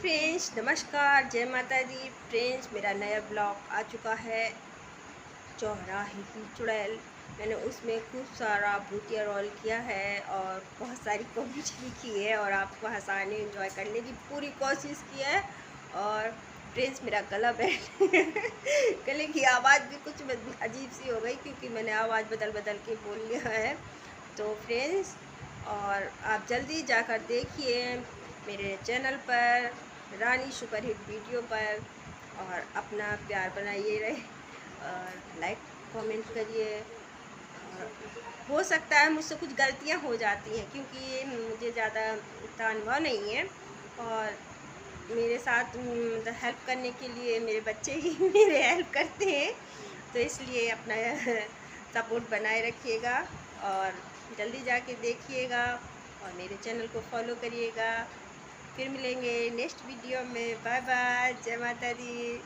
Friends, नमस्कार, जय माता दी। फ्रेंड्स, मेरा नया ब्लॉग आ चुका है, चौराहे की चुड़ैल। मैंने उसमें खूब सारा भूतिया रोल किया है और बहुत सारी कॉमेडी की है और आपको हंसाने एंजॉय करने की पूरी कोशिश की है। और फ्रेंड्स, मेरा गला बैठ गले की आवाज़ भी कुछ अजीब सी हो गई क्योंकि मैंने आवाज़ बदल बदल के बोल लिया है। तो फ्रेंड्स, और आप जल्दी जाकर देखिए मेरे चैनल पर, रानी सुपरहिट वीडियो पर, और अपना प्यार बनाइए रहे और लाइक कमेंट करिए। और हो सकता है मुझसे कुछ गलतियां हो जाती हैं क्योंकि मुझे ज़्यादा इतना अनुभव नहीं है, और मेरे साथ मतलब हेल्प करने के लिए मेरे बच्चे ही मेरे हेल्प करते हैं, तो इसलिए अपना सपोर्ट बनाए रखिएगा और जल्दी जाके देखिएगा और मेरे चैनल को फॉलो करिएगा। फिर मिलेंगे नेक्स्ट वीडियो में। बाय बाय, जय माता दी।